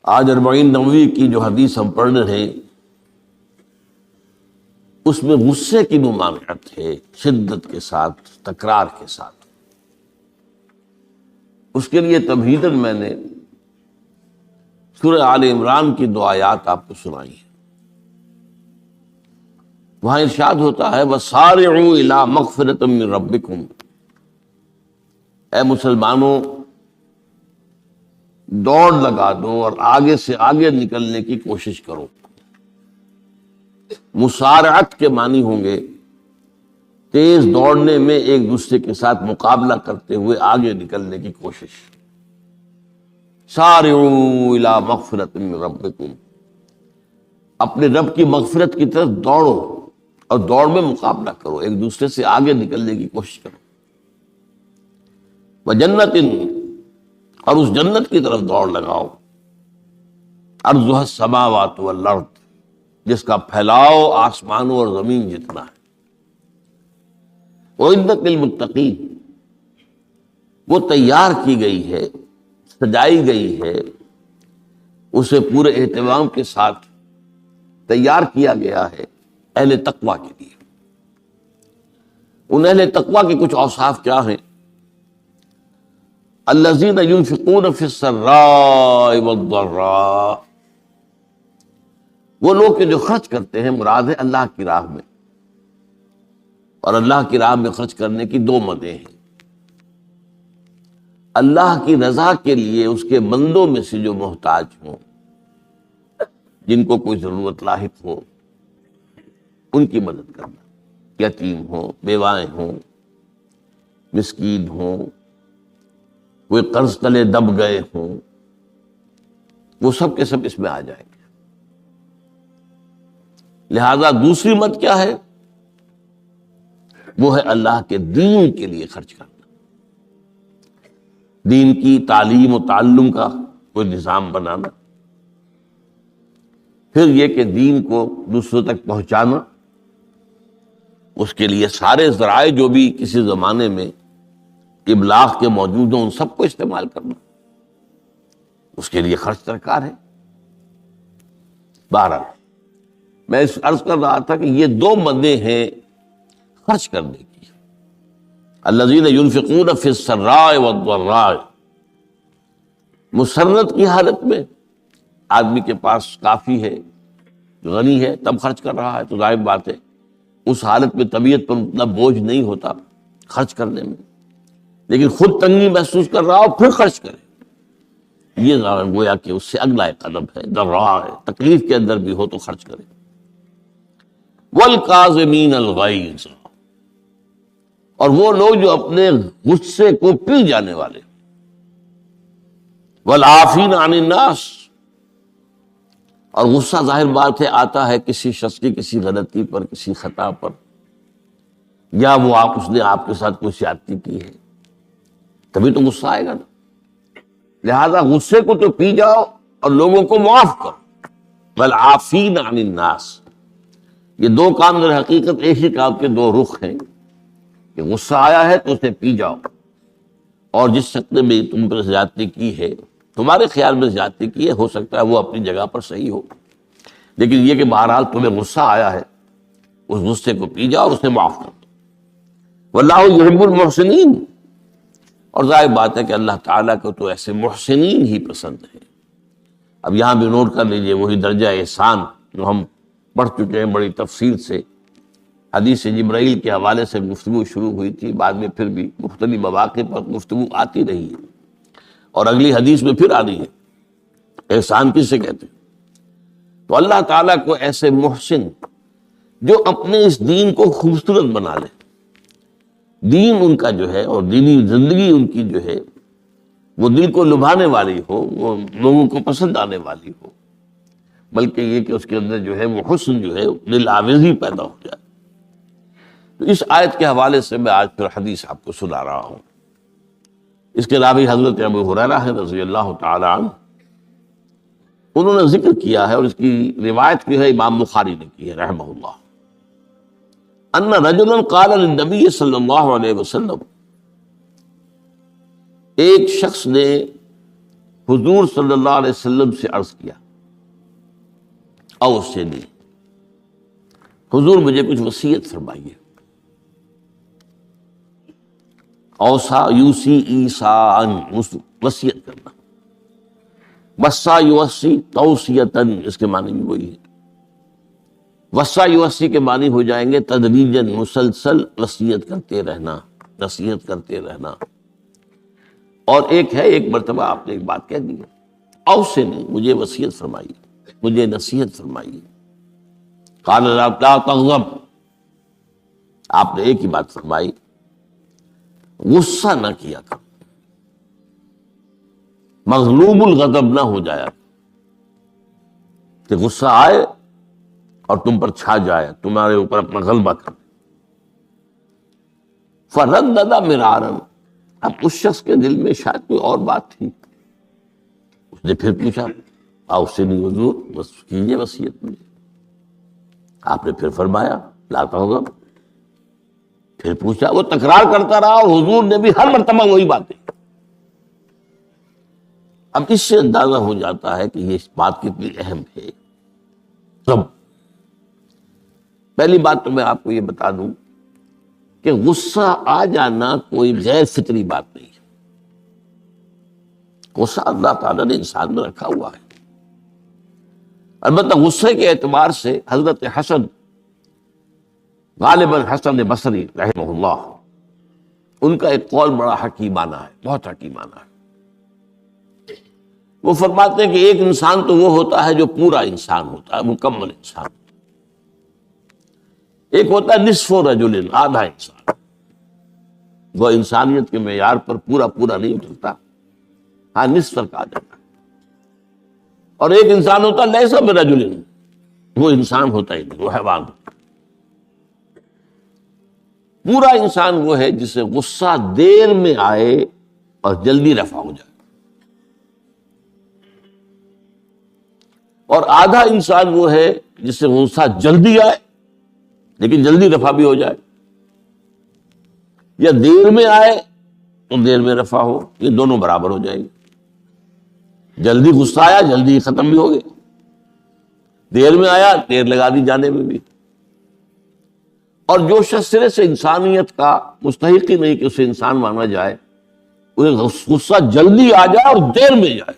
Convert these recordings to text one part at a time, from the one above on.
آج 40 نووی کی جو حدیث ہم پڑھ رہے ہیں اس میں غصے کی ممانعت ہے، شدت کے ساتھ، تکرار کے ساتھ۔ اس کے لیے تمہیداً میں نے سورہ آل عمران کی 2 آیات آپ کو سنائی ہیں۔ وہاں ارشاد ہوتا ہے وَسَارِعُوا إِلَىٰ مَغْفِرَةٍ مِّن رَبِّكُمْ، اے مسلمانوں دوڑ لگا دو اور آگے سے آگے نکلنے کی کوشش کرو۔ مسارعت کے معنی ہوں گے تیز دوڑنے میں ایک دوسرے کے ساتھ مقابلہ کرتے ہوئے آگے نکلنے کی کوشش۔ سارعوا الی مغفرۃ من ربکم، اپنے رب کی مغفرت کی طرف دوڑو اور دوڑ میں مقابلہ کرو، ایک دوسرے سے آگے نکلنے کی کوشش کرو۔ وجنۃ، اور اس جنت کی طرف دوڑ لگاؤ، عرضها السماوات والارض، جس کا پھیلاؤ آسمانوں اور زمین جتنا ہے۔ اعدت للمتقین، وہ تیار کی گئی ہے، سجائی گئی ہے، اسے پورے اہتمام کے ساتھ تیار کیا گیا ہے اہل تقویٰ کے لیے۔ ان اہل تقویٰ کے کچھ اوصاف کیا ہیں؟ الذین ينفقون فی السراء والضراء، وہ لوگ کہ جو خرچ کرتے ہیں، مراد ہے اللہ کی راہ میں، اور اللہ کی راہ میں خرچ کرنے کی 2 مدیں ہیں۔ اللہ کی رضا کے لیے اس کے بندوں میں سے جو محتاج ہوں، جن کو کوئی ضرورت لاحق ہو، ان کی مدد کرنا، یتیم ہوں، بیوائیں ہوں، مسکین ہوں، کوئی قرض تلے دب گئے ہوں، وہ سب کے سب اس میں آ جائیں گے۔ لہذا دوسری مت کیا ہے؟ وہ ہے اللہ کے دین کے لیے خرچ کرنا، دین کی تعلیم و تعلم کا کوئی نظام بنانا، پھر یہ کہ دین کو دوسروں تک پہنچانا، اس کے لیے سارے ذرائع جو بھی کسی زمانے میں ابلاغ کے موجود ہوں ان سب کو استعمال کرنا، اس کے لیے خرچ درکار ہے۔ بہرحال میں اس عرض کر رہا تھا کہ یہ 2 مدیں ہیں خرچ کرنے کی۔ الذین ينفقون فی السراء والضراء، مسرت کی حالت میں آدمی کے پاس کافی ہے، غنی ہے، تب خرچ کر رہا ہے تو ظاہر بات ہے اس حالت میں طبیعت پر اتنا بوجھ نہیں ہوتا خرچ کرنے میں، لیکن خود تنگی محسوس کر رہا ہو پھر خرچ کرے، یہ گویا کہ اس سے اگلا ایک قدم ہے، ضراء ہے، تکلیف کے اندر بھی ہو تو خرچ کرے۔ والکاظمین الغیظ، اور وہ لوگ جو اپنے غصے کو پی جانے والے، والعافین عن الناس، اور غصہ ظاہر بات ہے آتا ہے کسی شخص کی کسی غلطی پر، کسی خطا پر، یا وہ اس نے آپ کے ساتھ کوئی زیادتی کی ہے، تبھی تو غصہ آئے گا نا۔ لہذا غصے کو تو پی جاؤ اور لوگوں کو معاف کرو۔ والعافین عن الناس، یہ 2 کام در حقیقت ایک ہی کام کے 2 رخ ہیں، کہ غصہ آیا ہے تو اسے پی جاؤ، اور جس شخص نے بھی تم پر زیادتی کی ہے، تمہارے خیال میں زیادتی کی ہے، ہو سکتا ہے وہ اپنی جگہ پر صحیح ہو، لیکن یہ کہ بہرحال تمہیں غصہ آیا ہے، اس غصے کو پی جاؤ اور اسے معاف کر دو۔ واللہ یحب المحسنین، اور ظاہر بات ہے کہ اللہ تعالیٰ کو تو ایسے محسنین ہی پسند ہے۔ اب یہاں بھی نوٹ کر لیجئے وہی درجہ احسان جو ہم پڑھ چکے ہیں بڑی تفصیل سے، حدیث جبرائیل کے حوالے سے گفتگو شروع ہوئی تھی، بعد میں پھر بھی مختلف مواقع پر گفتگو آتی رہی ہے، اور اگلی حدیث میں پھر آ رہی ہے۔ احسان کسے کہتے ہیں؟ تو اللہ تعالیٰ کو ایسے محسن جو اپنے اس دین کو خوبصورت بنا لے، دین ان کا جو ہے اور دینی زندگی ان کی جو ہے وہ دل کو لبھانے والی ہو، وہ لوگوں کو پسند آنے والی ہو، بلکہ یہ کہ اس کے اندر جو ہے وہ حسن جو ہے دل آویزی پیدا ہو جائے۔ تو اس آیت کے حوالے سے میں آج پھر حدیث آپ کو سنا رہا ہوں۔ اس کے راوی حضرت ابو ہریرہ ہے رضی اللہ تعالی عنہ، انہوں نے ذکر کیا ہے اور اس کی روایت بھی ہے امام بخاری نے کی ہے رحمہ اللہ، ان رجلا قال للنبی صلی اللہ علیہ وسلم، ایک شخص نے حضور صلی اللہ علیہ وسلم سے عرض کیا، اوصنی، حضور مجھے کچھ وصیت فرمائیے۔ اوصا یوسی ایسان، وصیت کرنا، وصا یوصی توصیتن، اس کے معنی بھی وہی ہے۔ وصا یوصی کے معنی ہو جائیں گے تدریجاً، مسلسل وصیت کرتے رہنا، نصیحت کرتے رہنا۔ اور ایک ہے، ایک مرتبہ آپ نے ایک بات کہہ دی، اوصنی، مجھے وصیت فرمائیے، مجھے نصیحت فرمائیے۔ قال لا تغضب، آپ نے ایک ہی بات فرمائی، غصہ نہ کیا کر، مغلوب الغضب نہ ہو جایا کہ غصہ آئے اور تم پر چھا جائے، تمہارے اوپر اپنا غلبہ کر۔ فردد مرارا، اب اس شخص کے دل میں شاید کوئی اور بات تھی، اس نے پھر پوچھا، اوصنی حضور، بس کیجیے وصیت مجھے۔ آپ نے پھر فرمایا لا تغضب، پھر پوچھا، وہ تکرار کرتا رہا اور حضور نے بھی ہر مرتبہ وہی باتیں۔ اب اس سے اندازہ ہو جاتا ہے کہ یہ بات کتنی اہم ہے۔ سب پہلی بات تو میں آپ کو یہ بتا دوں کہ غصہ آ جانا کوئی غیر فطری بات نہیں ہے، غصہ اللہ تعالیٰ نے انسان میں رکھا ہوا ہے۔ البتہ غصے کے اعتبار سے حضرت حسن، غالباً حسن بصری رحمہ اللہ، ان کا ایک قول بڑا حکیمانہ ہے، بہت حکیمانہ ہے۔ وہ فرماتے ہیں کہ ایک انسان تو وہ ہوتا ہے جو پورا انسان ہوتا ہے، مکمل انسان، ایک ہوتا ہے نصف رجل، آدھا انسان، وہ انسانیت کے معیار پر پورا نہیں اترتا، ہاں نصف تک آ جاتا ہے۔ اور ایک انسان ہوتا ہے لیسا برجل، وہ انسان ہوتا ہی نہیں، وہ حیوان ہوتا ہے۔ پورا انسان وہ ہے جسے غصہ دیر میں آئے اور جلدی رفع ہو جائے، اور آدھا انسان وہ ہے جسے غصہ جلدی آئے لیکن جلدی رفع بھی ہو جائے، یا دیر میں آئے تو دیر میں رفع ہو، یہ دونوں برابر ہو جائیں گے۔ جلدی غصہ آیا جلدی ختم بھی ہو گئے، دیر میں آیا دیر لگا دی جانے میں بھی۔ اور جو شخص سرے سے انسانیت کا مستحق ہی نہیں کہ اسے انسان مانا جائے، انہیں غصہ جلدی آ جائے اور دیر میں جائے،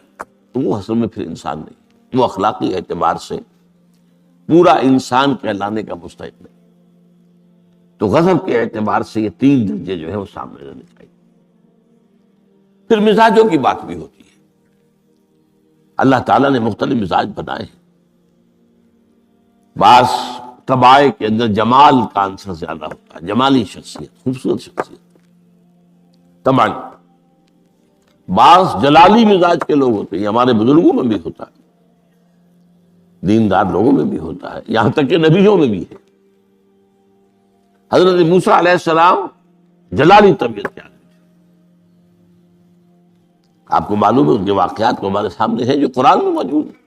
تو وہ اصل میں پھر انسان نہیں، وہ اخلاقی اعتبار سے پورا انسان کہلانے کا مستحق نہیں۔ تو غضب کے اعتبار سے یہ تین درجے جو ہے وہ سامنے رہنے چاہیے۔ پھر مزاجوں کی بات بھی ہوتی ہے، اللہ تعالیٰ نے مختلف مزاج بنائے ہیں۔ بعض طبائع کے اندر جمال کا عنصر زیادہ ہوتا ہے، جمالی شخصیت، خوبصورت شخصیت طبعاً۔ بعض جلالی مزاج کے لوگ ہوتے ہیں، ہمارے بزرگوں میں بھی ہوتا ہے، دیندار لوگوں میں بھی ہوتا ہے، یہاں تک کہ نبیوں میں بھی ہے۔ حضرت موسیٰ علیہ السلام جلالی طبیعت کے آدمی، آپ کو معلوم ہے ان کے واقعات کو ہمارے سامنے ہیں جو قرآن میں موجود ہیں۔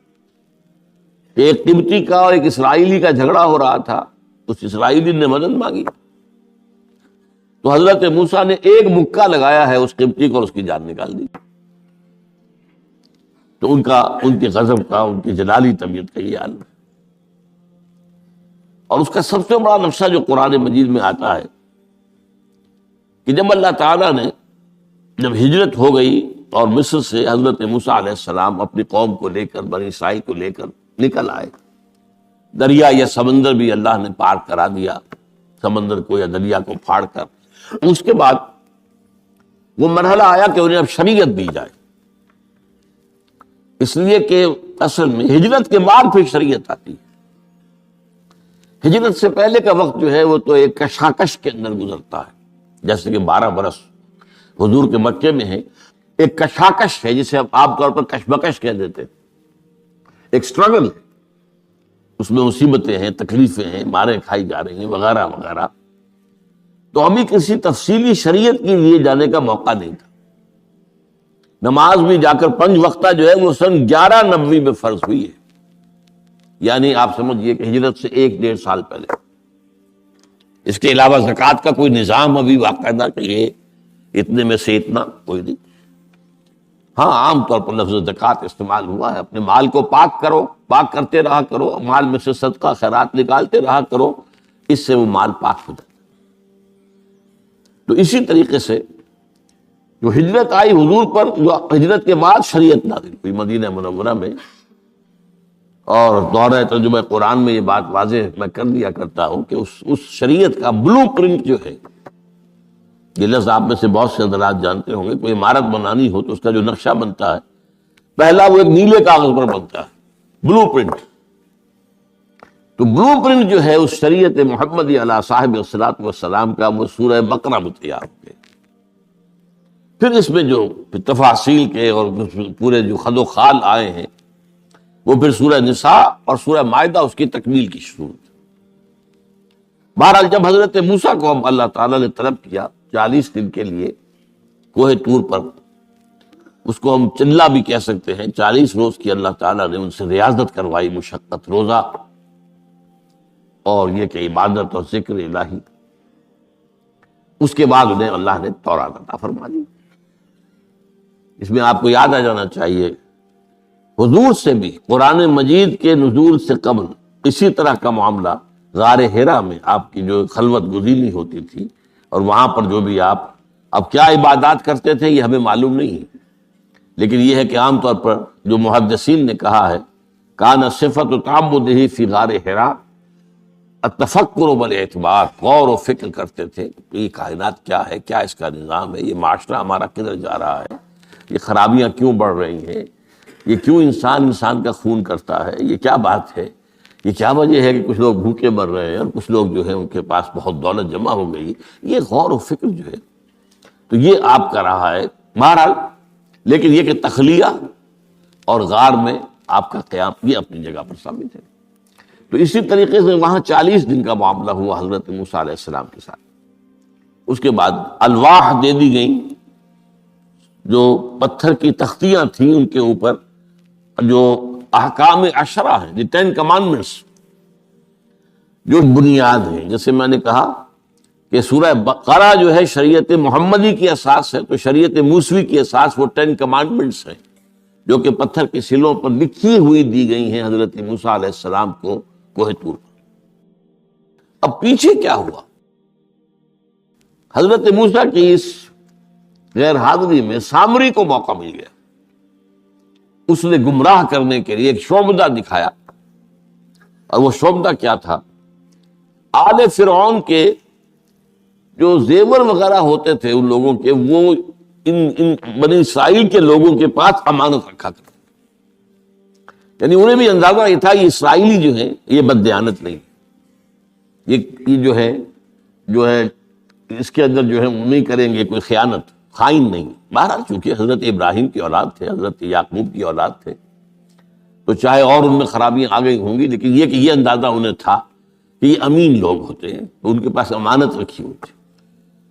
ایک قبطی کا اور ایک اسرائیلی کا جھگڑا ہو رہا تھا، اس اسرائیلی نے مدد مانگی تو حضرت موسیٰ نے ایک مکہ لگایا ہے اس قبطی کو اور اس کی جان نکال دی۔ تو ان کے غضب کا، ان کی جلالی طبیعت کا یہ حال ہے۔ اور اس کا سب سے بڑا نقشہ جو قرآن مجید میں آتا ہے کہ جب اللہ تعالیٰ نے جب ہجرت ہو گئی اور مصر سے حضرت موسیٰ علیہ السلام اپنی قوم کو لے کر، بنی اسرائیل کو لے کر نکل آئے، دریا یا سمندر بھی اللہ نے پار کرا دیا، سمندر کو یا دریا کو پھاڑ کر، اس کے بعد وہ مرحلہ آیا کہ انہیں اب شریعت دی جائے، اس لیے کہ اصل میں ہجرت کے بعد پھر شریعت آتی ہے۔ ہجرت سے پہلے کا وقت جو ہے وہ تو ایک کشاکش کے اندر گزرتا ہے، جیسے کہ 12 برس حضور کے مکے میں ہے، ایک کشاکش ہے جسے ہم عام طور پر کشمکش کہہ دیتے ہیں، ایک سٹرگل ہے، اس میں مصیبتیں ہیں، تکلیفیں ہیں، ماریں کھائی جا رہی ہیں وغیرہ وغیرہ۔ تو ابھی کسی تفصیلی شریعت کے لیے جانے کا موقع نہیں تھا۔ نماز بھی جا کر 5 وقتہ جو ہے وہ سن 1190 میں فرض ہوئی ہے، یعنی آپ سمجھئے کہ ہجرت سے 1-1.5 سال پہلے۔ اس کے علاوہ زکوٰۃ کا کوئی نظام ابھی باقاعدہ کہ یہ اتنے میں سے اتنا کوئی نہیں۔ ہاں عام طور پر لفظ زکوٰۃ استعمال ہوا ہے. اپنے مال کو پاک کرو، پاک کرتے رہا کرو، مال میں سے صدقہ خیرات نکالتے رہا کرو، اس سے وہ مال پاک ہو جاتا. تو اسی طریقے سے جو ہجرت آئی حضور پر، جو ہجرت کے بعد شریعت نازل ہوئی مدینہ منورہ میں، اور دورہ ترجمہ قرآن میں یہ بات واضح میں کر دیا کرتا ہوں کہ اس شریعت کا بلو پرنٹ جو ہے، یہ لفظ آپ میں سے بہت سے حضرات جانتے ہوں گے، کوئی عمارت بنانی ہو تو اس کا جو نقشہ بنتا ہے پہلا وہ ایک نیلے کاغذ پر بنتا ہے، بلو پرنٹ. تو بلو پرنٹ جو ہے اس شریعت محمدی علی صاحب الصلاۃ والسلام کا، وہ سورہ بقرہ میں تیار ہو گئے. پھر اس میں جو تفاصیل کے اور پورے جو خد و خال آئے ہیں، وہ پھر سورہ نساء اور سورہ مائدہ اس کی تکمیل کی شروع. بہرحال جب حضرت موسیٰ کو اب اللہ تعالیٰ نے طلب کیا 40 دن کے لیے کوہ طور پر، اس کو ہم چلہ بھی کہہ سکتے ہیں، 40 روز کی اللہ تعالیٰ نے ان سے ریاضت کروائی، مشقت، روزہ اور یہ کہ عبادت اور ذکر الہی. اس کے بعد انہیں اللہ نے تورات عطا فرما دی. اس میں آپ کو یاد آ جانا چاہیے حضور سے بھی قرآن مجید کے نزول سے قبل اسی طرح کا معاملہ غار حرا میں آپ کی جو خلوت گزینی ہوتی تھی، اور وہاں پر جو بھی آپ اب کیا عبادات کرتے تھے یہ ہمیں معلوم نہیں ہے، لیکن یہ ہے کہ عام طور پر جو محدثین نے کہا ہے کان صفت تعبدہ فی غار حرا التفکر والاعتبار، غور و فکر کرتے تھے کہ یہ کائنات کیا ہے، کیا اس کا نظام ہے، یہ معاشرہ ہمارا کدھر جا رہا ہے، یہ خرابیاں کیوں بڑھ رہی ہیں، یہ کیوں انسان کا خون کرتا ہے، یہ کیا بات ہے، یہ کیا وجہ ہے کہ کچھ لوگ بھوکے مر رہے ہیں اور کچھ لوگ جو ہیں ان کے پاس بہت دولت جمع ہو گئی. یہ غور و فکر جو ہے تو یہ آپ کا رہا ہے بہرحال. لیکن یہ کہ تخلیہ اور غار میں آپ کا قیام یہ اپنی جگہ پر ثابت ہے. تو اسی طریقے سے وہاں 40 دن کا معاملہ ہوا حضرت موسیٰ علیہ السلام کے ساتھ. اس کے بعد الواح دے دی گئیں، جو پتھر کی تختیاں تھیں ان کے اوپر جو احکام عشرہ ہیں، 10 کمانڈمنٹس جو بنیاد ہیں. جیسے میں نے کہا کہ سورہ بقرہ جو ہے شریعت محمدی کی اساس ہے، تو شریعت موسوی کی اساس وہ 10 کمانڈمنٹس ہیں جو کہ پتھر کی سلوں پر لکھی ہوئی دی گئی ہیں حضرت موسیٰ علیہ السلام کو کوہ طور پر. اب پیچھے کیا ہوا؟ حضرت موسیٰ کی اس غیر حاضری میں سامری کو موقع مل گیا. اس نے گمراہ کرنے کے لیے ایک شعبدہ دکھایا، اور وہ شعبدہ کیا تھا؟ آل فرعون کے جو زیور وغیرہ ہوتے تھے ان لوگوں کے، وہ ان بنی اسرائیل کے لوگوں کے پاس امانت رکھا کرتے. یعنی انہیں بھی اندازہ یہ تھا یہ اسرائیلی جو ہیں یہ بددیانت نہیں، یہ جو ہے اس کے اندر جو ہے وہ نہیں کریں گے کوئی خیانت، خائن نہیں. بہرحال چونکہ حضرت ابراہیم کی اولاد تھے، حضرت یعقوب کی اولاد تھے، تو چاہے اور ان میں خرابیاں آ گئی ہوں گی، لیکن یہ کہ یہ اندازہ انہیں تھا کہ یہ امین لوگ ہوتے ہیں، تو ان کے پاس امانت رکھی ہوئی تھی.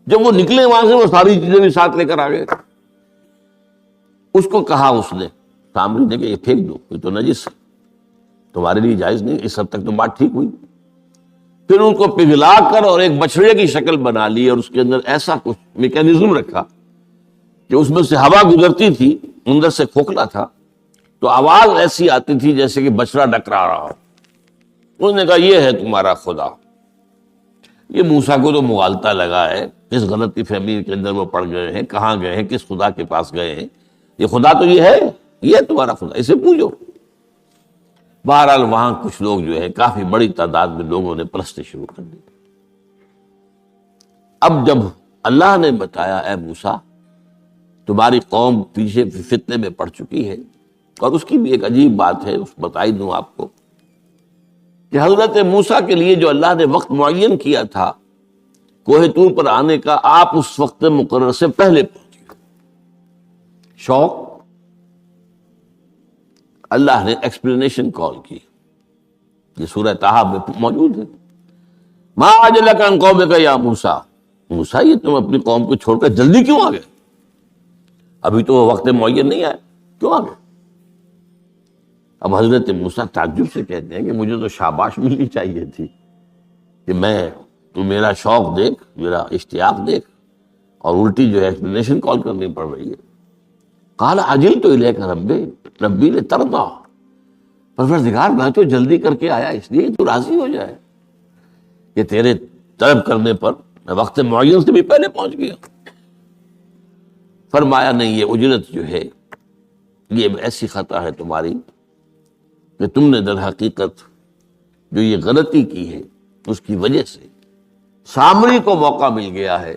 جب وہ نکلے وہاں سے وہ ساری چیزیں بھی ساتھ لے کر آ گئے. اس کو کہا اس نے سامری نے کہ یہ پھینک دو، یہ تو نجس ہے، تمہارے لیے جائز نہیں. اس حد تک تو بات ٹھیک ہوئی. پھر ان کو پگھلا کر اور ایک بچڑے کی شکل بنا لی، اور اس کے اندر ایسا کچھ میکینزم رکھا کہ اس میں سے ہوا گزرتی تھی، اندر سے کھوکھلا تھا، تو آواز ایسی آتی تھی جیسے کہ بچڑا ڈکرا رہا ہو. اس نے کہا یہ ہے تمہارا خدا. یہ موسیٰ کو تو مغالطہ لگا ہے، کس غلطی فہمی کے اندر وہ پڑ گئے ہیں، کہاں گئے ہیں، کس خدا کے پاس گئے ہیں، یہ خدا تو یہ ہے، یہ ہے تمہارا خدا، اسے پوجو. بہرحال وہاں کچھ لوگ جو ہے کافی بڑی تعداد میں لوگوں نے پرستی شروع کر دی. اب جب اللہ نے بتایا اے موسیٰ تمہاری قوم پیچھے فتنے میں پڑ چکی ہے، اور اس کی بھی ایک عجیب بات ہے، اس بتائی دوں آپ کو کہ حضرت موسیٰ کے لیے جو اللہ نے وقت معین کیا تھا کوہ طور پر آنے کا، آپ اس وقت مقرر سے پہلے پہنچ گئے. شوق اللہ نے ایکسپلینیشن کال کی، یہ سورہ طٰہٰ میں موجود ہے. ما اعجلک عن قومک یا موسیٰ، موسیٰ یہ تم اپنی قوم کو چھوڑ کر جلدی کیوں آ گئے؟ ابھی تو وہ وقت معین نہیں آیا، کیوں آ گئے؟ اب حضرت موسیٰ تعجب سے کہتے ہیں کہ مجھے تو شاباش ملنی چاہیے تھی کہ تو میرا شوق دیکھ، میرا اشتیاق دیکھ، اور الٹی جو ہے ایکسپلینیشن کال کرنی پڑ رہی ہے. قال عجلت الیک ربی لترضی، پروردگار میں تو جلدی کر کے آیا اس لیے تو راضی ہو جائے کہ تیرے طلب کرنے پر میں وقت معین سے بھی پہلے پہنچ گیا۔ فرمایا نہیں، یہ اجرت جو ہے یہ ایسی خطا ہے تمہاری کہ تم نے در حقیقت جو یہ غلطی کی ہے اس کی وجہ سے سامری کو موقع مل گیا ہے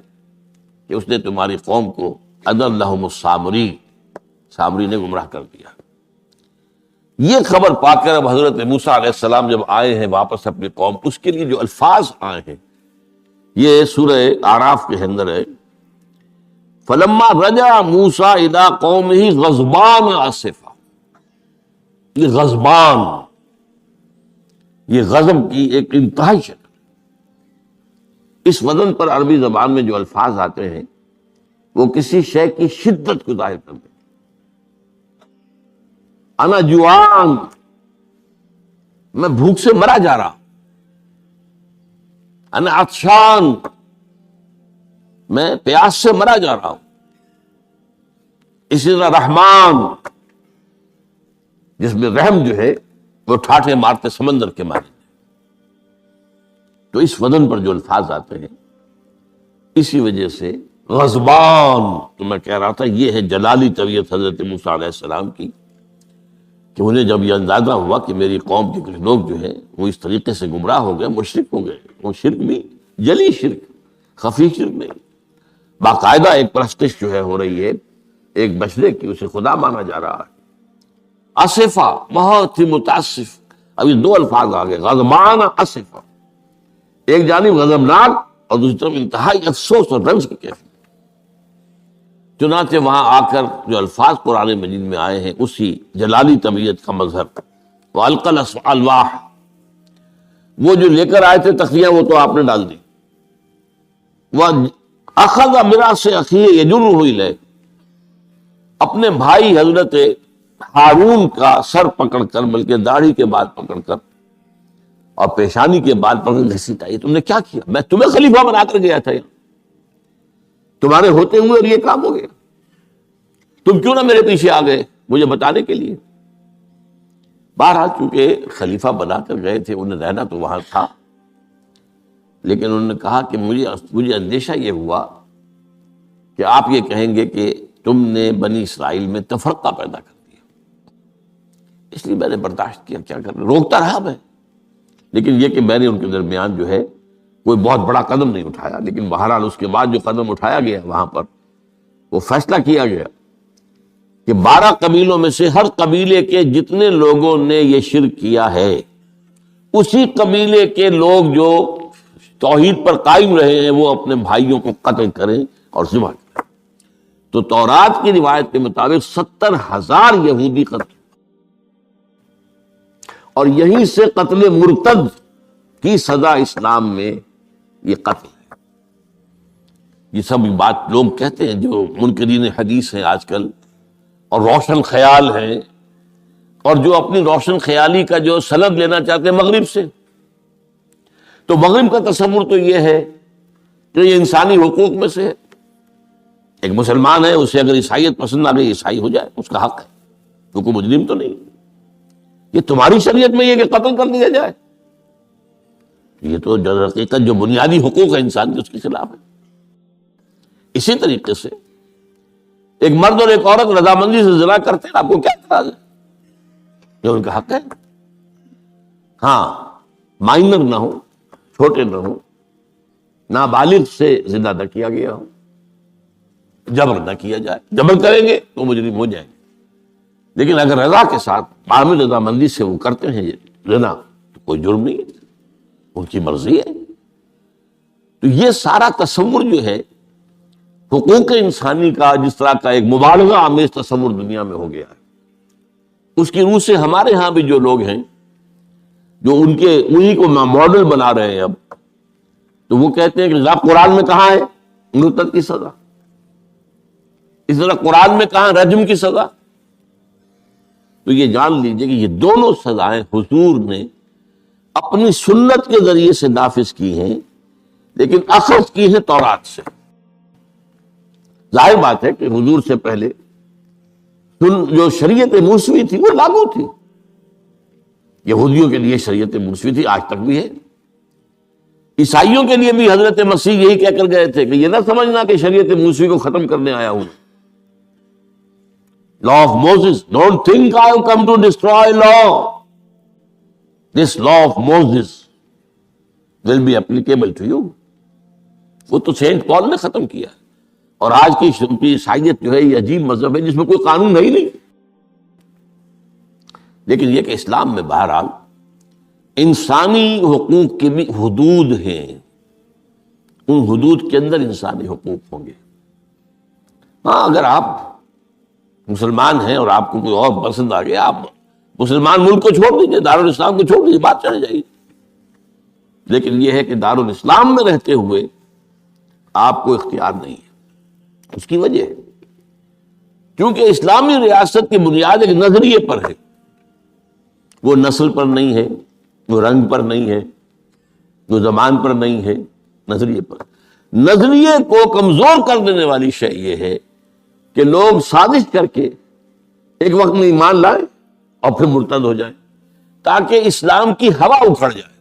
کہ اس نے تمہاری قوم کو اضلهم السامری، سامری نے گمراہ کر دیا۔ یہ خبر پا کر اب حضرت موسیٰ علیہ السلام جب آئے ہیں واپس اپنی قوم، اس کے لیے جو الفاظ آئے ہیں یہ سورہ اعراف کے اندر ہے، فلما رجع موسیٰ الی قومہ غضبان آسفا۔ یہ غضبان، یہ غضب کی ایک انتہائی شکل۔ اس وزن پر عربی زبان میں جو الفاظ آتے ہیں وہ کسی شے کی شدت کو ظاہر کرتے ہیں۔ انا جوعان، میں بھوک سے مرا جا رہا، انا عطشان، میں پیاس سے مرا جا رہا ہوں۔ اسی طرح رحمان، جس میں رحم جو ہے وہ ٹھاٹھے مارتے سمندر کے مارے۔ تو اس وزن پر جو الفاظ آتے ہیں اسی وجہ سے غضبان، تو میں کہہ رہا تھا یہ ہے جلالی طبیعت حضرت موسیٰ علیہ السلام کی، کہ انہیں جب یہ اندازہ ہوا کہ میری قوم کے کچھ لوگ جو ہیں وہ اس طریقے سے گمراہ ہو گئے، مشرک ہو گئے، وہ شرک بھی جلی شرک، خفی شرک نہیں، باقاعدہ ایک پرستش جو ہے ہو رہی ہے ایک بشرے کی، اسے خدا مانا جا رہا ہے۔ اسفا، بہت ہی متاسف۔ اب یہ دو الفاظ آ گئے، غضبان، اسفا، ایک جانب غضبناک اور دوسری طرف انتہائی افسوس اور رنج کی کیفیت۔ چنانچہ وہاں آ کر جو الفاظ قرآن مجید میں آئے ہیں اسی جلالی طبیعت کا مظہر، وَأَلْقَى الْأَلْوَاحَ، وہ جو لے کر آئے تھے تختیاں وہ تو آپ نے ڈال دی، وَأَخَذَ مِرَاثَ أَخِيهِ يَجُرُّهُ إِلَيْهِ، اپنے بھائی حضرت ہارون کا سر پکڑ کر، بلکہ داڑھی کے بعد پکڑ کر اور پیشانی کے بعد پکڑ کر گھسیٹا، یہ تم نے کیا کیا؟ میں تمہیں خلیفہ بنا کر گیا تھا یہاں، تمہارے ہوتے ہوئے اور یہ کام ہو گیا، تم کیوں نہ میرے پیچھے آ گئے مجھے بتانے کے لیے؟ بہرحال چونکہ خلیفہ بنا کر گئے تھے، انہیں رہنا تو وہاں تھا، لیکن انہوں نے کہا کہ مجھے اندیشہ یہ ہوا کہ آپ یہ کہیں گے کہ تم نے بنی اسرائیل میں تفرقہ پیدا کر دیا، اس لیے میں نے برداشت کیا، کیا کرنا، روکتا رہا میں، لیکن یہ کہ میں نے ان کے درمیان جو ہے کوئی بہت بڑا قدم نہیں اٹھایا۔ لیکن بہرحال اس کے بعد جو قدم اٹھایا گیا وہاں پر وہ فیصلہ کیا گیا کہ 12 قبیلوں میں سے ہر قبیلے کے جتنے لوگوں نے یہ شرک کیا ہے اسی قبیلے کے لوگ جو توحید پر قائم رہے ہیں وہ اپنے بھائیوں کو قتل کریں اور ذبح کریں۔ تو تورات کی روایت کے مطابق 70,000 یہودی قتل، اور یہیں سے قتل مرتد کی سزا اسلام میں یہ قتل ہے۔ یہ سب بات لوگ کہتے ہیں جو منکرین حدیث ہیں آج کل اور روشن خیال ہیں، اور جو اپنی روشن خیالی کا جو سند لینا چاہتے ہیں مغرب سے، تو مغرب کا تصور تو یہ ہے کہ یہ انسانی حقوق میں سے ہے، ایک مسلمان ہے اسے اگر عیسائیت پسند آ گئی عیسائی ہو جائے، اس کا حق ہے، کیونکہ مجرم تو نہیں۔ یہ تمہاری شریعت میں یہ کہ قتل کر دیا جائے، یہ تو در حقیقت جو بنیادی حقوق ہے انسان کے اس کے خلاف ہے۔ اسی طریقے سے ایک مرد اور ایک عورت رضامندی سے زنا کرتے ہیں، آپ کو کیا اعتراض ہے؟ یہ ان کا حق ہے، ہاں مائنر نہ ہو، چھوٹے نہ ہو، نابالغ سے زنا نہ کیا گیا ہو، جبر نہ کیا جائے، جبر کریں گے تو مجرم ہو جائیں گے، لیکن اگر رضا کے ساتھ عامل رضامندی سے وہ کرتے ہیں زنا تو کوئی جرم نہیں ہے، ان کی مرضی ہے۔ تو یہ سارا تصور جو ہے حقوق انسانی کا جس طرح کا ایک مبالغہ آمیز تصور دنیا میں ہو گیا ہے، اس کی روح سے ہمارے ہاں بھی جو لوگ ہیں جو انہی کو ماڈل بنا رہے ہیں اب، تو وہ کہتے ہیں کہ قرآن میں کہاں ہے مرتد کی سزا، اس طرح قرآن میں کہاں رجم کی سزا؟ تو یہ جان لیجئے کہ یہ دونوں سزائیں حضور نے اپنی سنت کے ذریعے سے نافذ کی ہیں، لیکن اخذ کی ہیں تورات سے۔ ظاہر بات ہے کہ حضور سے پہلے جو شریعت موسوی تھی وہ لاگو تھی. یہودیوں کے لیے شریعت موسوی تھی، آج تک بھی ہے. عیسائیوں کے لیے بھی حضرت مسیح یہی کہہ کر گئے تھے کہ یہ نہ سمجھنا کہ شریعت موسوی کو ختم کرنے آیا ہوں. Law of Moses, don't think I have come to destroy law. This law of Moses will be applicable to you. وہ تو سینٹ پال نے ختم کیا. اور آج کی عیسائیت جو ہے یہ عجیب مذہب ہے جس میں کوئی قانون ہے ہی نہیں. لیکن یہ کہ اسلام میں بہرحال انسانی حقوق کے بھی حدود ہیں، ان حدود کے اندر انسانی حقوق ہوں گے. ہاں اگر آپ مسلمان ہیں اور آپ کو کوئی اور پسند آ گیا، آپ مسلمان ملک کو چھوڑ دیجیے، دارالاسلام کو چھوڑ دیجیے، بات چلے جائے. لیکن یہ ہے کہ دارالاسلام میں رہتے ہوئے آپ کو اختیار نہیں ہے. اس کی وجہ ہے کیونکہ اسلامی ریاست کی بنیاد ایک نظریے پر ہے. وہ نسل پر نہیں ہے، وہ رنگ پر نہیں ہے، وہ زبان پر نہیں ہے، نظریے پر. نظریے کو کمزور کر دینے والی شے یہ ہے کہ لوگ سازش کر کے ایک وقت میں ایمان لائیں اور پھر مرتد ہو جائیں تاکہ اسلام کی ہوا اکھڑ جائے.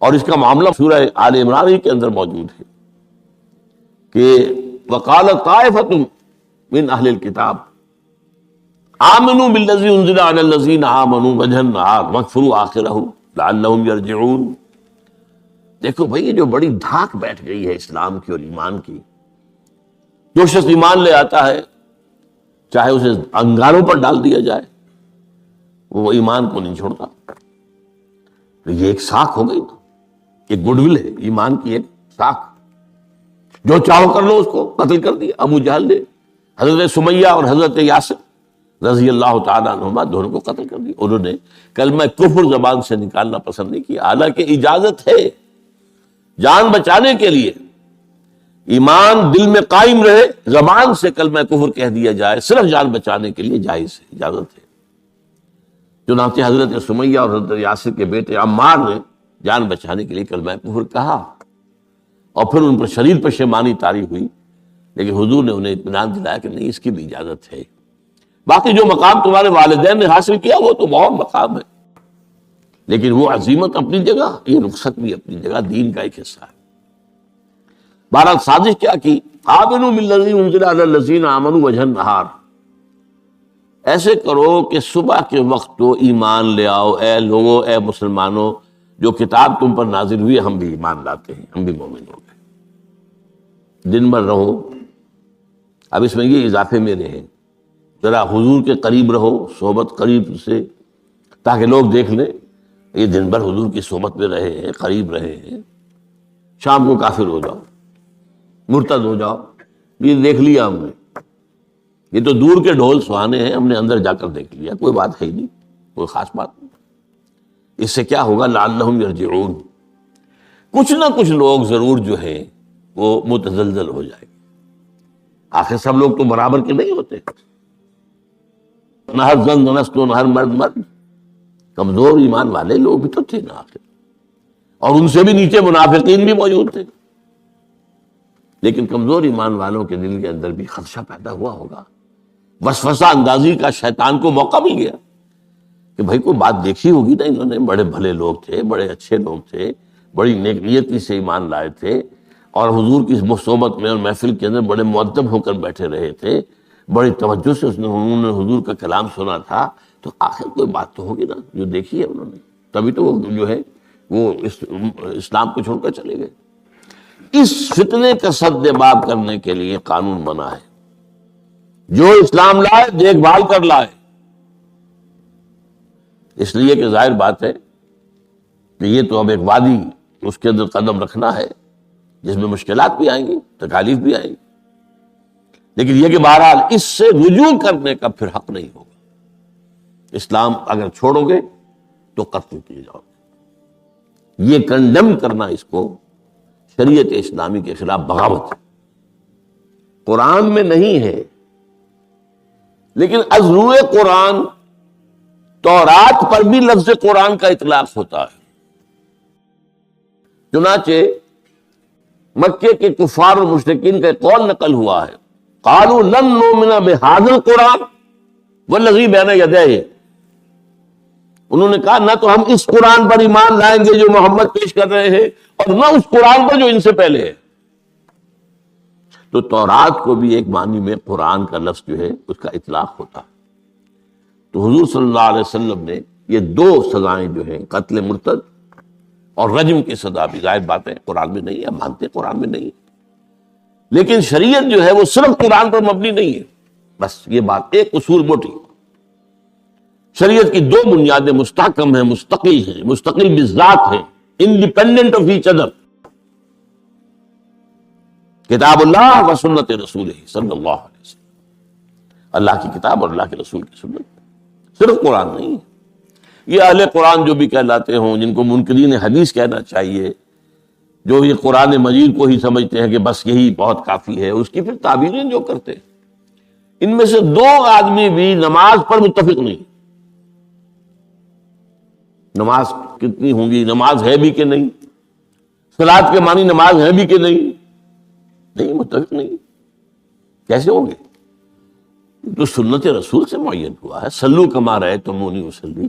اور اس کا معاملہ سورہ آل عمران ہی کے اندر موجود ہے کہ وَقَالَ طَائِفَةٌ مِّنْ أَهْلِ الْكِتَابِ آمنوا بالذی انزل علی الذین آمنوا وجہ النہار واکفروا آخرہ لعلہم یرجعون. دیکھو بھائی، یہ جو بڑی دھاک بیٹھ گئی ہے اسلام کی اور ایمان کی. جو شخص ایمان لے آتا ہے چاہے اسے انگاروں پر ڈال دیا جائے وہ ایمان کو نہیں چھوڑتا. تو یہ ایک ساکھ ہو گئی نا، ایک گڈ ول ہے ایمان کی، ایک ساکھ. جو چاہو کر لو، اس کو قتل کر دیا ابو جہل نے. حضرت سمیہ اور حضرت یاسر رضی اللہ تعالیٰ عنہما دونوں کو قتل کر دیا. انہوں نے کلمہ کفر زبان سے نکالنا پسند نہیں کیا، حالانکہ اجازت ہے جان بچانے کے لیے. ایمان دل میں قائم رہے، زبان سے کلمہ کفر کہہ دیا جائے صرف جان بچانے کے لیے جائز ہے، اجازت ہے. چنانچہ حضرت سمیہ اور حضرت یاسر کے بیٹے عمار نے جان بچانے کے لیے کلمہ کفر کہا اور پھر ان پر شدید پشیمانی طاری ہوئی. لیکن حضور نے انہیں اطمینان دلایا کہ نہیں، اس کی بھی اجازت ہے. باقی جو مقام تمہارے والدین نے حاصل کیا وہ تو بہت مقام ہے، لیکن وہ عظیمت اپنی جگہ، یہ رخصت بھی اپنی جگہ، دین کا ایک حصہ ہے. بہرحال سازش کیا کی؟ آمنوا بالذی انزل علی الذین آمنوا وجہ النہار. ایسے کرو کہ صبح کے وقت تو ایمان لے آؤ، اے لوگو، اے مسلمانوں، جو کتاب تم پر نازل ہوئی ہم بھی ایمان لاتے ہیں، ہم بھی مومن ہو گئے. دن بھر رہو. اب اس میں یہ اضافے میرے ہیں، ذرا حضور کے قریب رہو، صحبت قریب سے، تاکہ لوگ دیکھ لیں یہ دن بھر حضور کی صحبت میں رہے ہیں، قریب رہے ہیں. شام کو کافر ہو جاؤ، مرتد ہو جاؤ، یہ دیکھ لیا ہم نے، یہ تو دور کے ڈھول سہانے ہیں، ہم نے اندر جا کر دیکھ لیا، کوئی بات ہے ہی نہیں، کوئی خاص بات نہیں. اس سے کیا ہوگا؟ لعلہم یرجعون. کچھ نہ کچھ لوگ ضرور جو ہیں وہ متزلزل ہو جائیں گے. آخر سب لوگ تو برابر کے نہیں ہوتے. نہ ہر زن نہ ہر مرد مرد، کمزور ایمان والے لوگ بھی تو تھے نا آخر، اور ان سے بھی نیچے منافقین بھی موجود تھے. لیکن کمزور ایمان والوں کے دل کے اندر بھی خدشہ پیدا ہوا ہوگا، وسوسہ اندازی کا شیطان کو موقع مل گیا کہ بھائی کوئی بات دیکھی ہوگی نا، انہوں نے بڑے بھلے لوگ تھے، بڑے اچھے لوگ تھے، بڑی نیک نیتی سے ایمان لائے تھے، اور حضور کی صحبت میں اور محفل کے اندر بڑے مؤدب ہو کر بیٹھے رہے تھے، بڑی توجہ سے انہوں نے حضور کا کلام سنا تھا. تو آخر کوئی بات تو ہوگی نا جو دیکھی ہے انہوں نے، تبھی تو وہ جو ہے وہ اسلام کو چھوڑ کر چلے گئے. اس فتنے کا سد باب کرنے کے لیے قانون بنا ہے، جو اسلام لائے دیکھ بھال کر لائے. اس لیے کہ ظاہر بات ہے کہ یہ تو اب ایک وادی، اس کے اندر قدم رکھنا ہے جس میں مشکلات بھی آئیں گی، تکالیف بھی آئیں گی. لیکن یہ کہ بہرحال اس سے رجوع کرنے کا پھر حق نہیں ہوگا. اسلام اگر چھوڑو گے تو قتل کیے جاؤ گے. یہ کنڈم کرنا اس کو شریعت اسلامی کے خلاف بغاوت ہے. قرآن میں نہیں ہے، لیکن از روئے قرآن تورات پر بھی لفظ قرآن کا اطلاق ہوتا ہے. چنانچہ مکے کے کفار اور مشرکین کا قول نقل ہوا ہے، قالوا لن نؤمن بهذا القرآن والذی بین یدیہ، انہوں نے کہا نہ تو ہم اس قرآن پر ایمان لائیں گے جو محمد پیش کر رہے ہیں، اور نہ اس قرآن پر جو ان سے پہلے ہے۔ تو تورات کو بھی ایک معنی میں قرآن کا لفظ جو ہے اس کا اطلاق ہوتا ہے۔ تو حضور صلی اللہ علیہ وسلم نے یہ دو سزائیں جو ہیں، قتل مرتد اور رجم کی سزا بھی ظاہر بات ہے قرآن میں نہیں ہے، ہم مانتے ہیں قرآن میں نہیں ہے، لیکن شریعت جو ہے وہ صرف قرآن پر مبنی نہیں ہے۔ بس یہ بات ایک اصول موٹی، شریعت کی دو بنیادیں مستحکم ہیں، مستقل بذات ہیں، انڈیپینڈنٹ آف ایچ ادر، کتاب اللہ و سنت رسول صلی اللہ علیہ وسلم، اللہ کی کتاب اور اللہ کے رسول کی سنت، صرف قرآن نہیں ہے۔ یہ اہل قرآن جو بھی کہلاتے ہوں، جن کو منکرین حدیث کہنا چاہیے، جو یہ قرآن مجید کو ہی سمجھتے ہیں کہ بس یہی بہت کافی ہے، اس کی پھر تعبیریں جو کرتے ہیں، ان میں سے دو آدمی بھی نماز پر متفق نہیں۔ نماز کتنی ہوں گی، نماز ہے بھی کہ نہیں، صلاۃ کے معنی نماز ہے بھی کہ نہیں، متفق نہیں، کیسے ہوں گے؟ تو سنت رسول سے معین ہوا ہے، صلو کما رأیتمونی اصلی،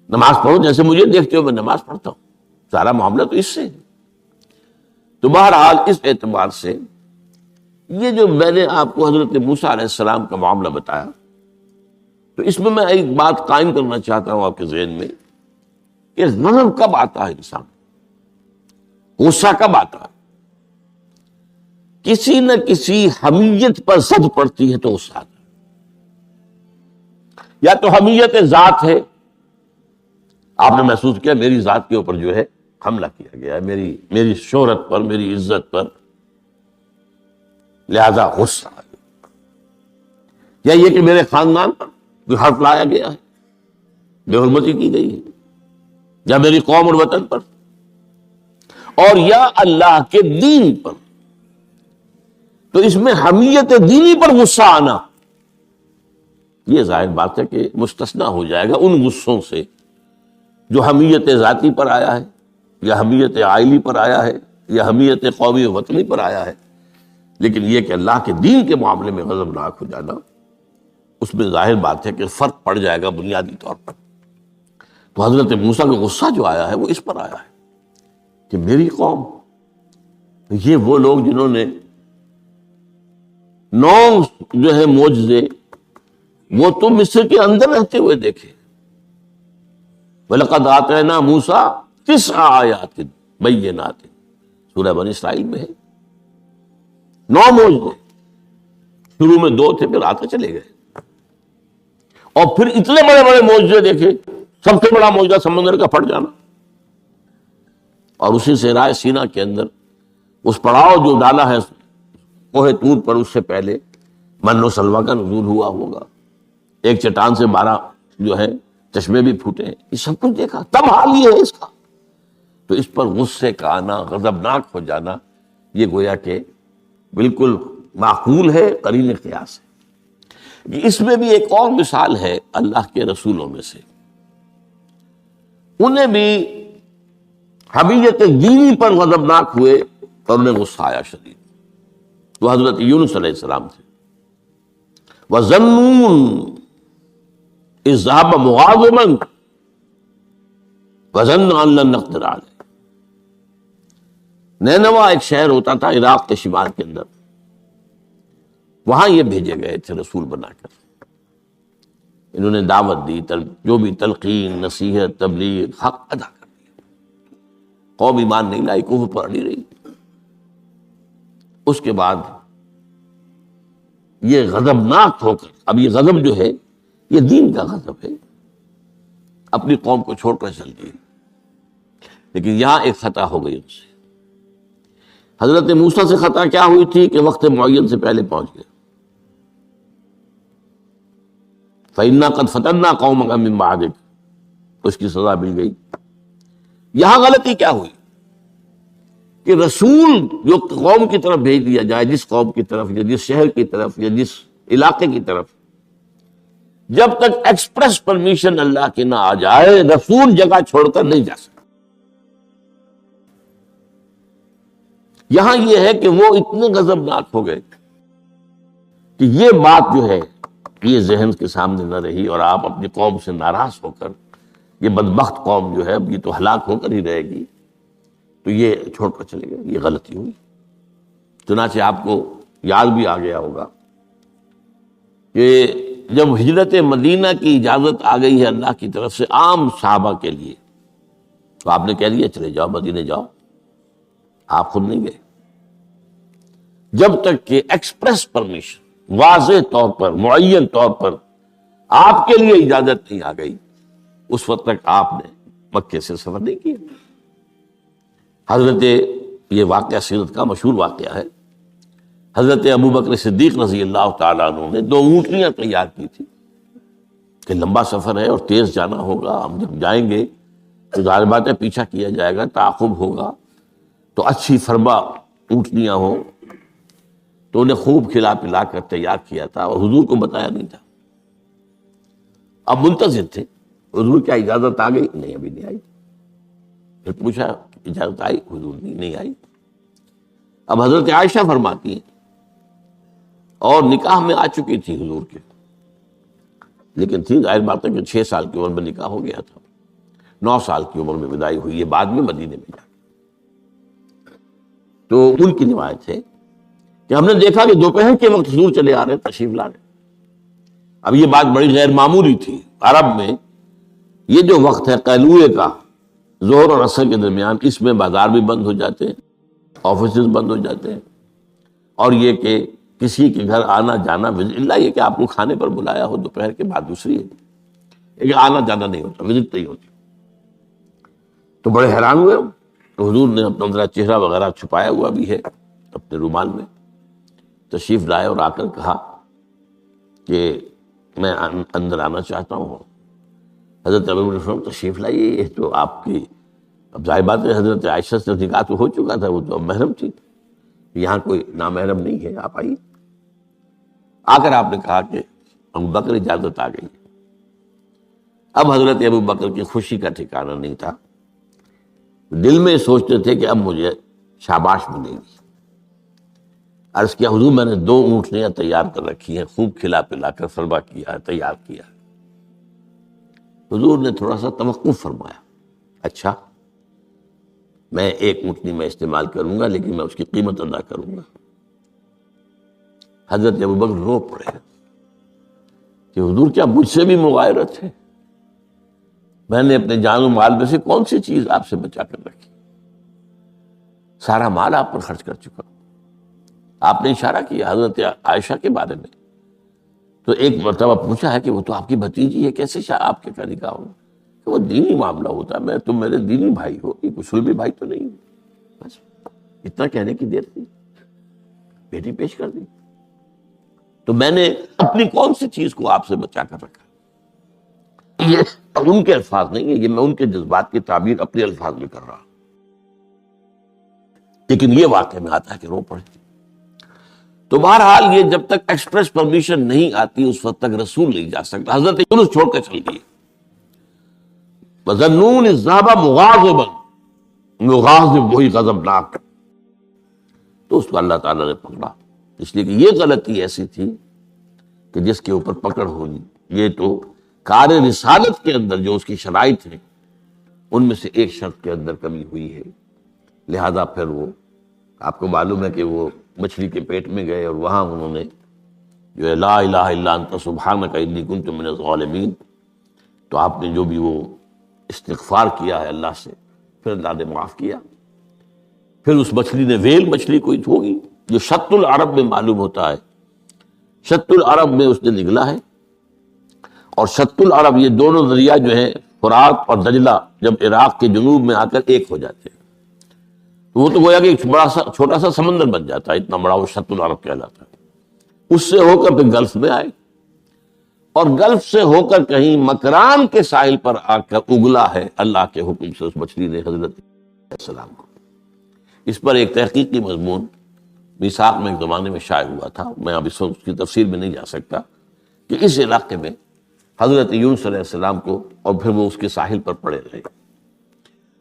نماز پڑھو جیسے مجھے دیکھتے ہو میں نماز پڑھتا ہوں، سارا معاملہ تو اس سے ہے۔ تو بہرحال اس اعتبار سے یہ جو میں نے آپ کو حضرت موسیٰ علیہ السلام کا معاملہ بتایا، تو اس میں ایک بات قائم کرنا چاہتا ہوں آپ کے ذہن میں کہ غضب کب آتا ہے انسان، غصہ کب آتا ہے؟ کسی نہ کسی حمیت پر زد پڑتی ہے تو غصہ آتا ہے، یا تو حمیت ذات ہے، آپ نے محسوس کیا میری ذات کے اوپر جو ہے حملہ کیا گیا ہے، میری شہرت پر، میری عزت پر، لہذا غصہ آ گیا، یا یہ کہ میرے خاندان پر کوئی حرف لایا گیا ہے، بے حرمتی کی گئی ہے، یا میری قوم اور وطن پر، اور یا اللہ کے دین پر، تو اس میں حمیت دینی پر غصہ آنا یہ ظاہر بات ہے کہ مستثنی ہو جائے گا ان غصوں سے جو حمیت ذاتی پر آیا ہے، یا حمیت عائلی پر آیا ہے، یا حمیت قومی و وطنی پر آیا ہے۔ لیکن یہ کہ اللہ کے دین کے معاملے میں غضبناک ہو جانا، اس میں ظاہر بات ہے کہ فرق پڑ جائے گا بنیادی طور پر۔ تو حضرت موسیٰ کا غصہ جو آیا ہے وہ اس پر آیا ہے کہ میری قوم، یہ وہ لوگ جنہوں نے 9 جو ہے معجزے وہ تو مصر کے اندر رہتے ہوئے دیکھے، وَلَقَدْ آتَيْنَا مُوسَىٰ 9 آیات بینات، سورہ بنی اسرائیل میں ہے، 9 معجزے، شروع میں 2 تھے پھر آتے چلے گئے، اور پھر اتنے بڑے بڑے معجزے دیکھے، سب سے بڑا معجزہ سمندر کا پھٹ جانا، اور اسی صحرائے سینا کے اندر اس پڑاؤ جو ڈالا ہے کوہ طور پر، اس سے پہلے من و سلویٰ کا نزول ہوا ہوگا، ایک چٹان سے 12 جو ہے چشمے بھی پھوٹے ہیں، یہ سب کچھ دیکھا، تب حال یہ ہے اس کا۔ تو اس پر غصے کا آنا، غضبناک ہو جانا، یہ گویا کہ بالکل معقول ہے، قرین قیاس ہے۔ اس میں بھی ایک اور مثال ہے اللہ کے رسولوں میں سے، انہیں بھی حمیت دینی پر غضبناک ہوئے اور انہیں غصہ آیا شدید، وہ حضرت یونس علیہ السلام تھے۔ وَظَنُّونَ إِذْ ذَهَبَ مُغَاضِبًا وَظَنَّ أَن لَّن نَّقْدِرَ عَلَيْهِ، نینوا ایک شہر ہوتا تھا عراق کے شمال کے اندر، وہاں یہ بھیجے گئے تھے رسول بنا کر، انہوں نے دعوت دی، جو بھی تلقین، نصیحت، تبلیغ، حق ادا کر دیا، قوم ایمان نہیں لائی، کفر پر اڑی رہی۔ اس کے بعد یہ غضبناک ہو کر، اب یہ غضب جو ہے یہ دین کا غضب ہے، اپنی قوم کو چھوڑ کر چل دیے، لیکن یہاں ایک خطا ہو گئی ان سے۔ حضرت موسیٰ سے خطا کیا ہوئی تھی کہ وقت معین سے پہلے پہنچ گئے، فَإِنَّا قَدْ فَتَنَّا قَوْمَكَ مِن بَعْدِكَ، اس کی سزا مل گئی۔ یہاں غلطی کیا ہوئی کہ رسول جو قوم کی طرف بھیج دیا جائے، جس قوم کی طرف یا جس شہر کی طرف یا جس علاقے کی طرف، جب تک ایکسپریس پرمیشن اللہ کی نہ آ جائے رسول جگہ چھوڑ کر نہیں جا سکتا۔ یہاں یہ ہے کہ وہ اتنے غضبناک ہو گئے کہ یہ بات جو ہے یہ ذہن کے سامنے نہ رہی اور آپ اپنی قوم سے ناراض ہو کر یہ بدبخت قوم جو ہے اب یہ تو ہلاک ہو کر ہی رہے گی، تو یہ چھوڑ کر چلے گئے، یہ غلطی ہوئی۔ چنانچہ آپ کو یاد بھی آ گیا ہوگا کہ جب ہجرت مدینہ کی اجازت آ گئی ہے اللہ کی طرف سے عام صحابہ کے لیے، تو آپ نے کہہ دیا چلے جاؤ مدینے جاؤ، آپ خود نہیں گئے جب تک کہ ایکسپریس پرمیشن، واضح طور پر معین طور پر آپ کے لیے اجازت نہیں آ گئی، اس وقت تک آپ نے مکے سے سفر نہیں کیا۔ حضرت یہ واقعہ سیرت کا مشہور واقعہ ہے، حضرت ابوبکر صدیق رضی اللہ تعالیٰ عنہ نے 2 اونٹنیاں تیار کی تھی کہ لمبا سفر ہے اور تیز جانا ہوگا، ہم جب جائیں گے تو ظاہر بات ہے پیچھا کیا جائے گا، تعاقب ہوگا، تو اچھی فربا اونٹنیاں ہوں، تو انہیں خوب کھلا پلا کر تیار کیا تھا اور حضور کو بتایا نہیں تھا۔ اب منتظر تھے حضور کیا اجازت آ گئی؟ نہیں ابھی نہیں آئی۔ پھر پوچھا اجازت آئی؟ حضور نہیں آئی۔ اب حضرت عائشہ فرماتی ہیں اور نکاح میں آ چکی تھی حضور کے، لیکن تھی ظاہر بات ہے کہ 6 سال کی عمر میں نکاح ہو گیا تھا، 9 سال کی عمر میں وداعی ہوئی ہے بعد میں مدینے میں جا کے۔ تو ان کی روایت ہے کہ ہم نے دیکھا کہ دوپہر کے وقت حضور چلے آ رہے، تشریف لا رہے۔ اب یہ بات بڑی غیر معمولی تھی، عرب میں یہ جو وقت ہے قیلولے کا، ظہر اور عصر کے درمیان، اس میں بازار بھی بند ہو جاتے ہیں، آفیسز بند ہو جاتے ہیں، اور یہ کہ کسی کے گھر آنا جانا، اللہ یہ کہ آپ کو کھانے پر بلایا ہو دوپہر کے بعد دوسری ہے، لیکن آنا جانا نہیں ہوتا، وزٹ نہیں ہوتی۔ تو بڑے حیران ہوئے، تو حضور نے اپنا ذرا چہرہ وغیرہ چھپایا ہوا بھی ہے اپنے رومال میں، تشریف لائے اور آ کر کہا کہ میں اندر آنا چاہتا ہوں۔ حضرت ابوبکر تشریف لائیے، یہ تو آپ کی، اب ظاہر بات ہے حضرت عائشہ سے نکاح تو ہو چکا تھا، وہ تو اب محرم تھی، یہاں کوئی نامحرم نہیں ہے، آپ آئیے۔ آ کر آپ نے کہا کہ ابوبکر اجازت آ گئی۔ اب حضرت ابوبکر کی خوشی کا ٹھکانہ نہیں تھا، دل میں سوچتے تھے کہ اب مجھے شاباش ملے گی۔ عرض کیا حضور میں نے 2 اونٹنیاں تیار کر رکھی ہیں، خوب کھلا پلا کر فربا کیا ہے، تیار کیا ہے۔ حضور نے تھوڑا سا توقف فرمایا، اچھا میں 1 اونٹنی میں استعمال کروں گا لیکن میں اس کی قیمت ادا کروں گا۔ حضرت ابوبکر رو پڑے کہ حضور کیا مجھ سے بھی مغایرت ہے؟ میں نے اپنے جان و مال میں سے کون سی چیز آپ سے بچا کر رکھی؟ سارا مال آپ پر خرچ کر چکا۔ آپ نے اشارہ کیا حضرت عائشہ کے بارے میں، تو ایک مرتبہ پوچھا ہے کہ وہ تو آپ کی بھتیجی ہے، کیسے آپ کے کا نکاح ہوگا؟ کہ وہ دینی معاملہ ہوتا ہے، میں تم میرے دینی بھائی ہو، یہ کوئی سلبی بھائی تو نہیں۔ بس اتنا کہنے کی دیر تھی، بیٹی پیش کر دی۔ تو میں نے اپنی کون سی چیز کو آپ سے بچا کر رکھا؟ یہ ان کے الفاظ نہیں ہے، یہ میں ان کے جذبات کی تعبیر اپنے الفاظ میں کر رہا ہوں، لیکن یہ واقعہ میں آتا ہے کہ رو پڑے۔ تو بہرحال یہ جب تک ایکسپریس پرمیشن نہیں آتی اس وقت تک رسول نہیں جا سکتا۔ حضرت یونس چھوڑ کے چل گئی، وَظَنُّونِ الذَّهَبَ مُغَاضِبًا، مغاضب وہی غضبناک، تو اس کو اللہ تعالیٰ نے پکڑا، اس لیے کہ یہ غلطی ایسی تھی کہ جس کے اوپر پکڑ ہوگی۔ یہ تو کار رسالت کے اندر جو اس کی شرائط ہیں ان میں سے ایک شرط کے اندر کمی ہوئی ہے، لہذا پھر وہ آپ کو معلوم ہے کہ وہ مچھلی کے پیٹ میں گئے اور وہاں انہوں نے جو ہے لا الہ الا انت سبحانک انی کنت من الظالمین، تو آپ نے جو بھی وہ استغفار کیا ہے اللہ سے، پھر اللہ نے معاف کیا۔ پھر اس مچھلی نے، ویل مچھلی کوئی ہوگی جو شط العرب میں معلوم ہوتا ہے، شط العرب میں اس نے نگلا ہے، اور شط العرب یہ دونوں دریا جو ہیں فرات اور دجلہ جب عراق کے جنوب میں آ کر ایک ہو جاتے ہیں تو وہ تو گویا کہ ایک بڑا سا چھوٹا سا سمندر بن جاتا ہے، اتنا بڑا وہ شط العرب کہلاتا ہے۔ اس سے ہو کر پھر گلف میں آئے، اور گلف سے ہو کر کہیں مکران کے ساحل پر آ کر اگلا ہے اللہ کے حکم سے اس مچھلی نے حضرت السلام کو۔ اس پر ایک تحقیقی مضمون میثاق میں ایک زمانے میں شائع ہوا تھا، میں اب اس کی تفصیل میں نہیں جا سکتا، کہ اس علاقے میں حضرت یونس علیہ السلام کو اور پھر وہ اس کے ساحل پر پڑے رہے،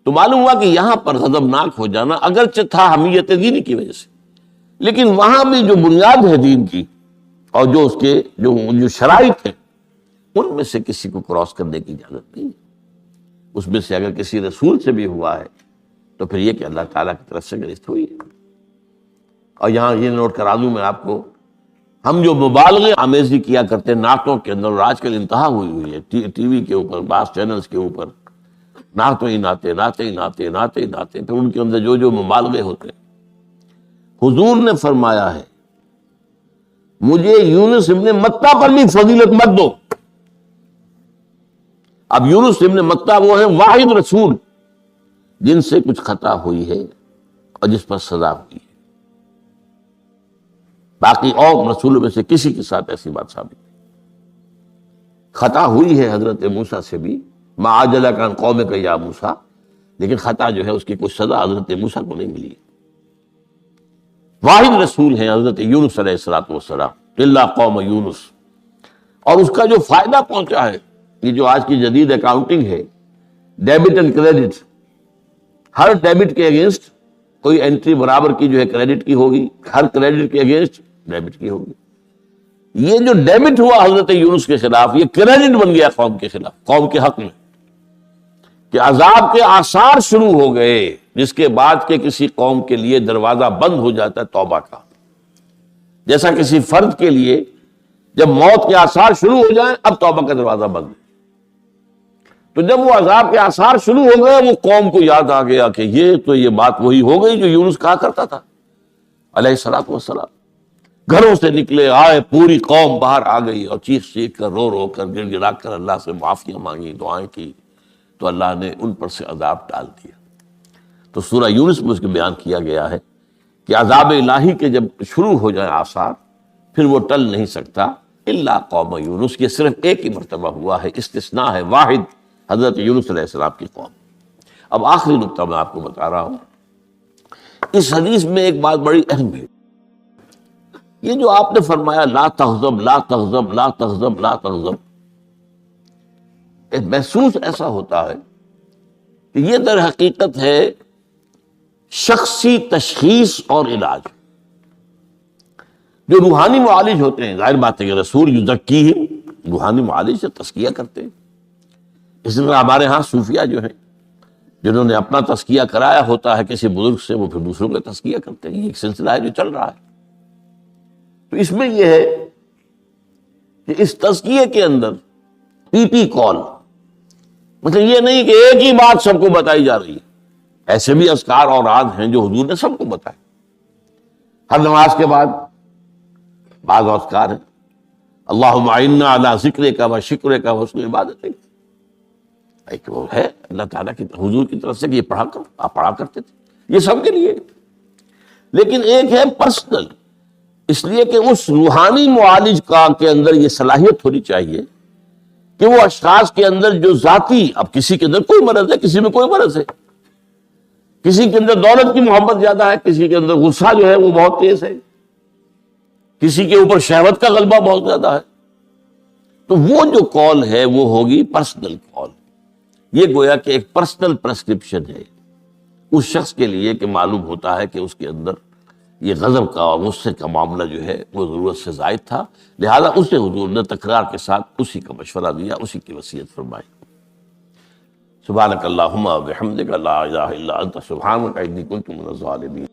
تو معلوم ہوا کہ یہاں پر غضبناک ہو جانا اگرچہ تھا حمیت دینی کی وجہ سے، لیکن وہاں بھی جو بنیاد ہے دین کی اور جو اس کے جو شرائط ہیں ان میں سے کسی کو کراس کرنے کی اجازت نہیں ہے۔ اس میں سے اگر کسی رسول سے بھی ہوا ہے تو پھر یہ کہ اللہ تعالیٰ کی طرف سے گرفت ہوئی ہے۔ اور یہاں یہ نوٹ کرا دوں میں آپ کو، ہم جو مبالغے آمیزی کیا کرتے ہیں نعتوں کے اندر، اور آج کل انتہا ہوئی ہوئی ہے ٹی وی کے اوپر، بعض چینلز کے اوپر نعتوں ہی نعتیں، نعتیں ہی نعتیں، نعتیں ہی نعتیں، پھر ان کے اندر جو مبالغے ہوتے ہیں۔ حضور نے فرمایا ہے مجھے یونس ابن متہ پر بھی فضیلت مت دو۔ اب یونس ابن متہ وہ ہیں واحد رسول جن سے کچھ خطا ہوئی ہے اور جس پر سزا ہوئی ہے، باقی اور رسولوں میں سے کسی کے ساتھ ایسی بات ثابت نہیں۔ خطا ہوئی ہے حضرت موسیٰ سے بھی، ما عجلک عن قومک یا موسیٰ، لیکن خطا جو ہے اس کی کوئی سزا حضرت موسیٰ کو نہیں ملی۔ واحد رسول ہیں حضرت یونس علیہ الصلوۃ والسلام، الا قوم یونس، اور اس کا جو فائدہ پہنچا ہے، یہ جو آج کی جدید اکاؤنٹنگ ہے، debit and credit, Hare debit کے اگینسٹ کوئی انٹری برابر کی جو ہے کریڈٹ کی ہوگی، ہر کریڈٹ کے اگینسٹ ڈیبٹ کی ہوگی۔ یہ جو ڈیبٹ ہوا حضرت یونس کے خلاف، یہ کریڈٹ بن گیا قوم کے خلاف، قوم کے حق میں، کہ عذاب کے آثار شروع ہو گئے، جس کے بعد کے کسی قوم کے لیے دروازہ بند ہو جاتا ہے توبہ کا، جیسا کسی فرد کے لیے جب موت کے آثار شروع ہو جائیں اب توبہ کا دروازہ بند ہے۔ تو جب وہ عذاب کے آثار شروع ہو گئے، وہ قوم کو یاد آ گیا کہ یہ بات وہی ہو گئی جو یونس کہا کرتا تھا علیہ الصلوۃ والسلام۔ گھروں سے نکلے آئے، پوری قوم باہر آ گئی اور چیخ کر، رو کر، گڑ گڑا کر اللہ سے معافیاں مانگی، دعائیں کی، تو اللہ نے ان پر سے عذاب ڈال دیا۔ تو سورہ یونس میں اس کو بیان کیا گیا ہے کہ عذاب الہی کے جب شروع ہو جائے آثار، پھر وہ ٹل نہیں سکتا الا قوم یونس۔ یہ صرف ایک ہی مرتبہ ہوا ہے، استثناء ہے واحد، حضرت یونس علیہ السلام کی قوم۔ اب آخری نقطہ میں آپ کو بتا رہا ہوں، اس حدیث میں ایک بات بڑی اہم ہے۔ یہ جو آپ نے فرمایا لا تغضب لا تغضب لا تغضب لا تغضب، ایک محسوس ایسا ہوتا ہے کہ یہ در حقیقت ہے شخصی تشخیص اور علاج۔ جو روحانی معالج ہوتے ہیں، ظاہر بات ہے کہ رسول یزکیہم، روحانی معالج سے تزکیہ کرتے ہیں۔ اسی طرح ہمارے ہاں صوفیہ جو ہیں، جنہوں نے اپنا تزکیہ کرایا ہوتا ہے کسی بزرگ سے، وہ پھر دوسروں کا تزکیہ کرتے ہیں۔ یہ ایک سلسلہ ہے جو چل رہا ہے۔ تو اس میں یہ ہے کہ اس تزکیے کے اندر پی پی کال، مطلب یہ نہیں کہ ایک ہی بات سب کو بتائی جا رہی ہے، ایسے بھی اذکار اور عاد ہیں جو حضور نے سب کو بتائے۔ ہر نماز کے بعد بعض اذکار ہیں، اللہم اعنا علی ذکرک و شکرک و حسن عبادتک، ایک وہ ہے اللہ تعالیٰ کی حضور کی طرف سے کہ یہ پڑھا کرو، آپ پڑھا کرتے تھے، یہ سب کے لیے۔ لیکن ایک ہے پرسنل، اس لیے کہ اس روحانی معالج کے اندر یہ صلاحیت ہونی چاہیے کہ وہ اشخاص کے اندر جو ذاتی، اب کسی کے اندر کوئی مرض ہے، کسی میں کوئی مرض ہے، کسی کے اندر دولت کی محبت زیادہ ہے، کسی کے اندر غصہ جو ہے وہ بہت تیز ہے، کسی کے اوپر شہوت کا غلبہ بہت زیادہ ہے، تو وہ جو کال ہے وہ ہوگی پرسنل کال۔ یہ گویا کہ ایک پرسنل پرسکرپشن ہے اس شخص کے لیے کہ معلوم ہوتا ہے کہ اس کے اندر یہ غضب کا اور غصے کا معاملہ جو ہے وہ ضرورت سے زائد تھا، لہذا اسے حضور نے تکرار کے ساتھ اسی کا مشورہ دیا، اسی کی وصیت فرمائی۔ سبحانک اللہم و بحمدک لا الہ الا انت سبحانک انی کنت من الظالمین۔